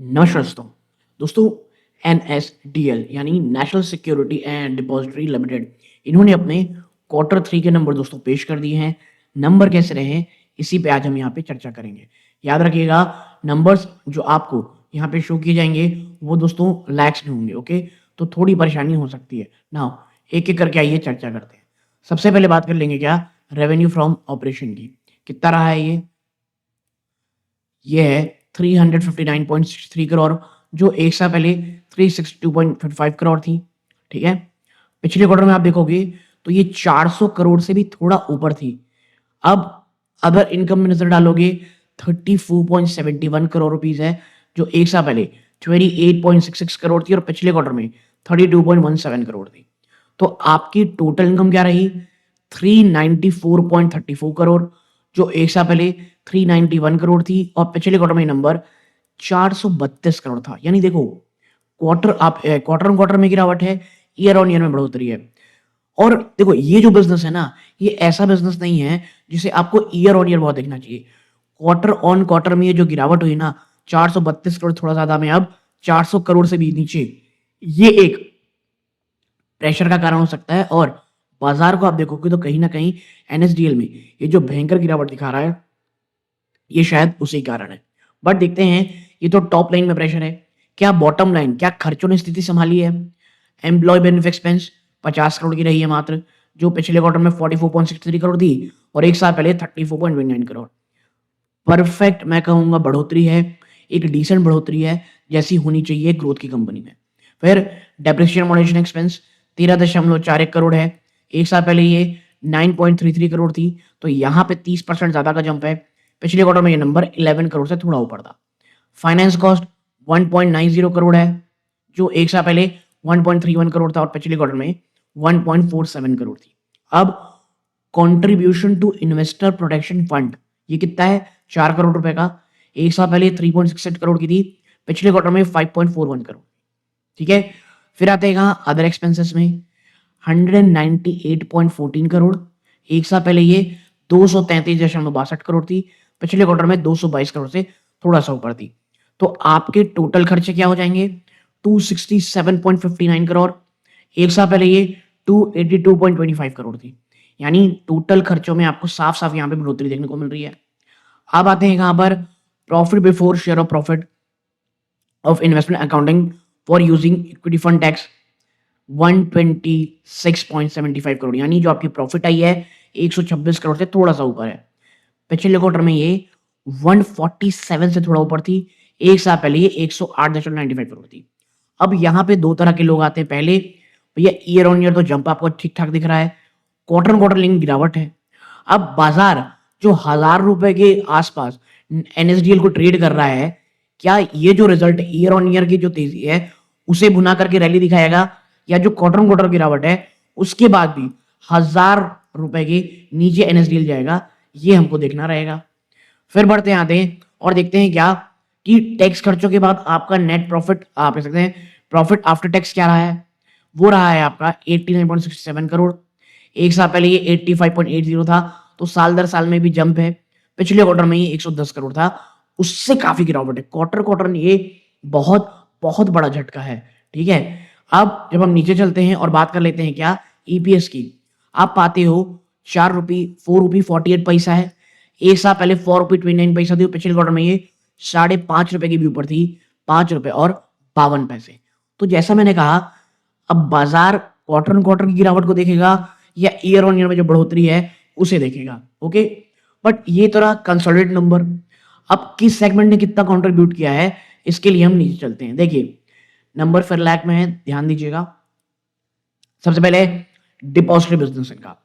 नमस्कार दोस्तों। दोस्तों, एनएसडीएल यानी national security and depository limited, इन्होंने अपने क्वार्टर 3 के नंबर दोस्तों पेश कर दिए हैं। नंबर कैसे रहे, इसी पे आज हम यहाँ पे चर्चा करेंगे। याद रखिएगा, नंबर्स जो आपको यहाँ पे शो किए जाएंगे वो दोस्तों लैक्स में होंगे। ओके, तो थोड़ी परेशानी हो सकती है ना। एक एक करके आइए चर्चा करते हैं। सबसे पहले बात कर लेंगे क्या, रेवेन्यू फ्रॉम ऑपरेशन की। कितना रहा है ये है 359.63 करोड़, जो एक साल पहले 362.55 करोड़ थी। ठीक है, पिछले क्वार्टर में आप देखोगे तो ये 400 करोड़ से भी थोड़ा ऊपर थी। अब अदर इनकम में नजर डालोगे 34.71 करोड़ रुपीस है, जो एक साल पहले 28.66 करोड़ थी और पिछले क्वार्टर में 32.17 करोड़ थी। तो आपकी टोटल इनकम क्या रही, 394.34 करोड़, जो एक साल पहले 391 करोड़ थी और पिछले क्वार्टर में नंबर 432 करोड़ था। यानी देखो, क्वार्टर ऑन क्वार्टर में गिरावट है, ईयर ऑन ईयर में बढ़ोतरी है। और देखो, ये जो बिजनेस है ना, ये ऐसा बिजनेस नहीं है जिसे आपको ईयर ऑन ईयर बहुत देखना चाहिए। क्वार्टर ऑन क्वार्टर में ये जो गिरावट हुई ना, 432 करोड़ थोड़ा ज्यादा में अब 400 करोड़ से भी नीचे, ये एक प्रेशर का कारण हो सकता है। और बाजार को आप देखोगे तो कहीं ना कहीं एनएसडीएल में ये जो भयंकर गिरावट दिखा रहा है, ये शायद उसी कारण है। बट देखते हैं, ये तो टॉप लाइन में प्रेशर है, क्या बॉटम लाइन, क्या खर्चों ने स्थिति संभाली है। एम्प्लॉय बेनिफिट एक्सपेंस 50 करोड़ की रही है मात्र, जो पिछले क्वार्टर में 44.63 करोड़ थी और एक साल पहले 34.29 करोड़। परफेक्ट मैं कहूंगा बढ़ोतरी है, एक डिसेंट बढ़ोतरी है जैसी होनी चाहिए ग्रोथ की कंपनी में। फिर डेप्रिसिएशन मॉडिफिकेशन एक्सपेंस 13.41 करोड़ है, एक साल पहले ये 9.33 करोड़ थी, तो यहाँ पे 30% ज्यादा का जंप है। पिछले क्वार्टर में ये नंबर 11 करोड़ से थोड़ा ऊपर था। फाइनेंस कॉस्ट 1.90 करोड़ है, जो एक साल पहले 1.31 करोड़ था और पिछले क्वार्टर में 1.47 करोड़ थी। अब contribution to investor protection fund, ये कितना है, 4 करोड़ रुपए का, एक साल पहले 3.68 करोड़ की थी, पिछले क्वार्टर में 5.41 करोड़। ठीक है, फिर आते हैं कहाँ, अदर एक्सपेंसेस में 198.14 करोड़, एक साल पहले ये 233.62 करोड़ थी, पिछले क्वार्टर में 222 करोड़ से थोड़ा सा ऊपर थी। तो आपके टोटल खर्चे क्या हो जाएंगे, 267.59 करोड़, एक साल पहले ये 282.25 करोड़ थी। यानी टोटल खर्चों में आपको साफ साफ यहाँ पे बढ़ोतरी देखने को मिल रही है। अब आते हैं कहां पर, profit before share of profit of investment accounting for using equity fund tax 126.75 crore, यानी जो आपकी प्रॉफिट आई है 126 करोड़ से थोड़ा सा ऊपर है। पिछले क्वार्टर में ये 147 से थोड़ा ऊपर थी, एक साल पहले ये 108.95 करोड़ थी। अब यहाँ पे दो तरह के लोग आते हैं। पहले भैया, ईयर ऑन ईयर तो जंप आपको ठीक ठाक दिख रहा है, क्वार्टर क्वार्टर लिंक गिरावट है। अब बाजार जो 1000 रुपए के आसपास एनएसडीएल को ट्रेड कर रहा है, क्या ये जो रिजल्ट ईयर ऑन ईयर की जो तेजी है उसे भुना करके रैली दिखाएगा, या जो क्वार्टर क्वार्टर गिरावट है उसके बाद भी 1000 रुपए के नीचे एनएसडीएल जाएगा, ये हमको देखना रहेगा। फिर बढ़ते आते हैं और देखते हैं क्या कि टैक्स खर्चों के बाद आपका नेट प्रॉफिट, आप कह सकते हैं प्रॉफिट आफ्टर टैक्स क्या रहा है, वो रहा है आपका 89.67 करोड़, एक साल पहले ये 85.80 था, तो साल दर साल में भी जंप है। पिछले क्वार्टर में ये 110 करोड़ था, उससे काफी गिरावट है। क्वार्टर क्वार्टर ये बहुत बहुत बड़ा झटका है। ठीक है, अब जब हम नीचे चलते हैं और बात कर लेते हैं क्या ईपीएस की, आप पाते हो 4 रुपये 48 पैसा है, एक साल पहले 4 रुपये 29 पैसा थी, पिछले क्वार्टर में ये 5.5 रुपए की भी ऊपर थी, 5 रुपए और 52 पैसे। तो जैसा मैंने कहा, अब बाजार क्वार्टर ऑन क्वार्टर की गिरावट को देखेगा या ईयर ऑन ईयर में जो बढ़ोतरी है उसे देखेगा। ओके, बट ये तरह कंसोलिडेटेड नंबर, अब किस सेगमेंट ने कितना कंट्रीब्यूट किया है, इसके लिए हम नीचे चलते हैं। देखिए, नंबर फिर लैक में है, ध्यान दीजिएगा। सबसे पहले डिपॉजिटरी बिजनेस इनका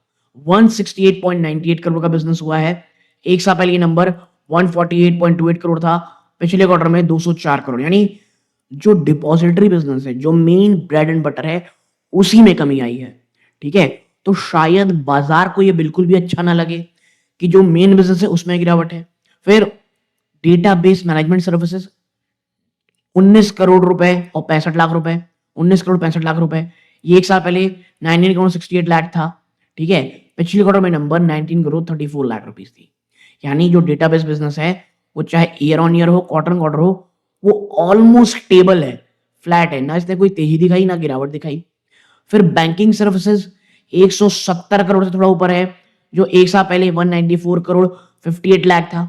168.98 करोड़ का बिजनेस हुआ है, एक साल पहले ये नंबर 148.28 करोड़ था, पिछले क्वार्टर में 204 करोड़। यानी जो डिपॉजिटरी बिजनेस है, जो मेन ब्रेड एंड बटर है, उसी में कमी आई है। ठीक है, तो शायद बाजार को ये बिल्कुल भी अच्छा ना लगे कि जो मेन बिजनेस है उसमें गिरावट है। फिर डेटाबेस मैनेजमेंट सर्विसेज 19 करोड़ रुपए और 65 लाख रुपए, 19 करोड़ 65 लाख रुपए, ये एक साल पहले 19 करोड़ 68 लाख था। ठीक है, पिछले क्वार्टर में नंबर 19 करोड़ 34 लाख रुपीस थी। यानी जो डेटाबेस बिजनेस है, वो चाहे ईयर ऑन ईयर हो, क्वार्टर ऑन क्वार्टर हो, वो ऑलमोस्ट स्टेबल है, फ्लैट है, ना इसने कोई तेजी दिखाई ना गिरावट दिखाई। फिर बैंकिंग सर्विसेज 170 करोड़ से थोड़ा ऊपर है, जो एक साल पहले 194 करोड़ 58 लाख था।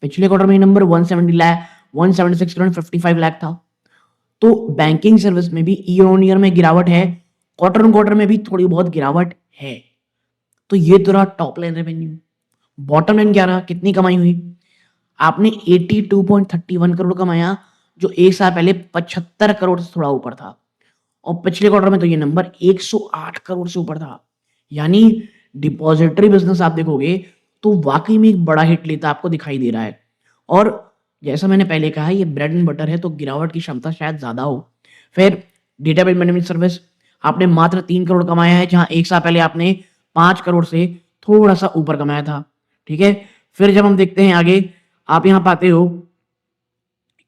पिछले क्वार्टर में नंबर 176 करोड़ 55 लाख था। तो बैंकिंग सर्विस में भी ईयर ऑन ईयर में गिरावट है, क्वार्टर ऑन क्वार्टर में भी थोड़ी बहुत गिरावट है। तो ये तो रहा top line revenue. Bottom line क्या रहा, कितनी कमाई हुई? आपने 82.31 करोड़ कमाया, जो एक साल पहले 75 करोड़ से थोड़ा ऊपर था। और पिछले क्वार्टर में तो ये नंबर 108 करोड़ से ऊपर था। यानी डिपॉजिटरी बिजनेस आप देखोगे तो वाकई में एक बड़ा हिट लेता आपको दिखाई दे रहा है। और जैसा मैंने पहले कहा, ये ब्रेड एंड बटर है, तो गिरावट की क्षमता शायद ज्यादा हो। फिर डेटाबेस मैनेजमेंट सर्विस आपने मात्र 3 करोड़ कमाया है, जहां एक साल पहले आपने 5 करोड़ से थोड़ा सा ऊपर कमाया था। ठीक है। फिर जब हम देखते हैं आगे, आप यहां पाते हो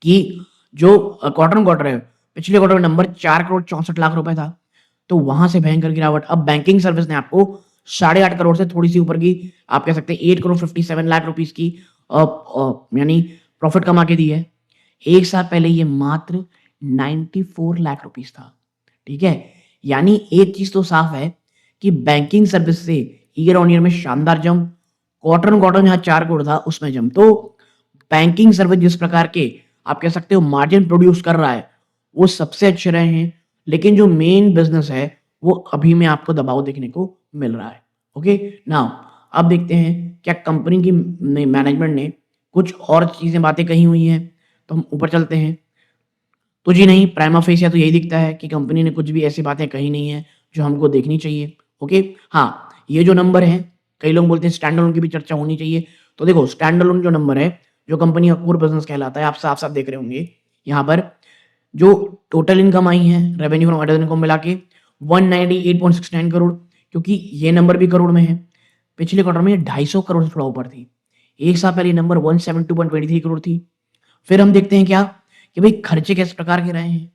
कि जो क्वार्टर ऑन क्वार्टर है, पिछले क्वार्टर में नंबर 4 करोड़ 64 लाख रुपए था, तो वहां से भयंकर गिरावट। अब बैंकिंग सर्विस ने आपको 8.5 करोड़ से थोड़ी सी ऊपर की, आप कह सकते हैं 8 करोड़ 57 लाख रुपीस की यानी प्रॉफिट कमा के दी है। एक साल पहले ये मात्र 94 लाख रुपीस था। ठीक है। यानी एक चीज तो साफ है कि बैंकिंग सर्विस से ईयर ऑन ईयर में शानदार जंप, क्वार्टर ऑन क्वार्टर जहां 4 करोड़ था उसमें जंप। तो बैंकिंग सर्विस जिस प्रकार के आप कह सकते हो मार्जिन प्रोड्यूस कर रहा है, वो सबसे अच्छे रहे हैं। लेकिन जो मेन बिजनेस है वो अभी में आपको दबाव देखने को मिल रहा है। ओके नाउ, अब देखते हैं क्या कंपनी की मैनेजमेंट ने कुछ और चीजें बातें कही हुई हैं। तो हम ऊपर चलते हैं। तो जी नहीं, प्राइमा फेसिया तो यही दिखता है कि कंपनी ने कुछ भी ऐसी बातें कही नहीं है जो हमको देखनी चाहिए। ओके हाँ, ये जो नंबर है, कई लोग बोलते हैं स्टैंड अलोन की भी चर्चा होनी चाहिए। तो देखो, स्टैंड अलोन जो नंबर है, जो कंपनी का कोर बिजनेस कहलाता है, आप साफ साफ देख रहे होंगे यहाँ पर जो टोटल इनकम आई है रेवेन्यू फ्रॉम अदर इनकम मिला के 198.69 करोड़, क्योंकि ये नंबर भी करोड़ में है। पिछले क्वार्टर में 250 करोड़ से थोड़ा ऊपर थी। एक साल पहले नंबर 172.23 करोड़ थी। फिर हम देखते हैं क्या कि भाई खर्चे किस प्रकार के रहे हैं।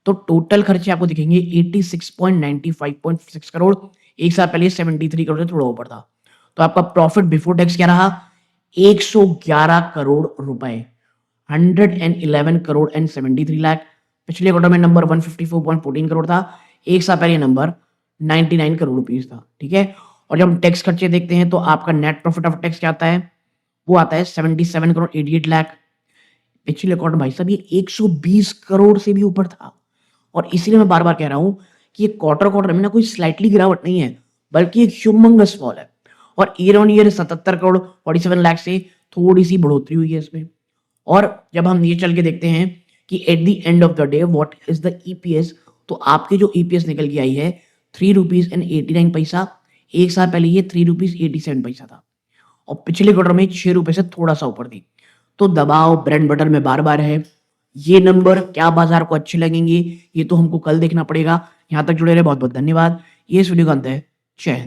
तो टोटल खर्चे आपको दिखेंगे 86.95.6 करोड़, एक साल पहले 73 करोड़ से थोड़ा ऊपर था। तो आपका प्रॉफिट बिफोर टैक्स क्या रहा? 111 करोड़ रुपए, 111 करोड़ एंड 73 लाख। पिछले क्वार्टर में नंबर 154.14 करोड़ था, एक साल पहले नंबर 99 करोड़ रुपीस था। ठीक है। और जब हम टैक्स खर्चे देखते हैं तो आपका नेट प्रॉफिट ऑफ टैक्स क्या आता है? वो आता है 77 करोड़ 88 लाख। पिछले क्वार्टर भाई साहब ये 120 करोड़ से भी ऊपर था। और इसीलिए मैं बार बार कह रहा हूं कि ये क्वार्टर क्वार्टर में ना कोई स्लाइटली गिरावट नहीं है, बल्कि एक ह्यूमंगस फॉल है। और year on year 77 crore 47 lakh से थोड़ी सी बढ़ोतरी हुई है इसमें। और जब हम ये चल के देखते हैं कि at the end of the day what is the EPS, तो आपकी जो ईपीएस निकल के आई है 3.89 रुपीज। एक साल पहले ये 3.87 रुपीज था, और पिछले क्वार्टर में 6 रुपए से थोड़ा सा ऊपर थी। तो दबाव ब्रेड बटर में बार बार है। ये नंबर क्या बाजार को अच्छे लगेंगे, ये तो हमको कल देखना पड़ेगा। यहां तक जुड़े रहे, बहुत बहुत धन्यवाद। ये इस वीडियो का अंत है। जय हिंद।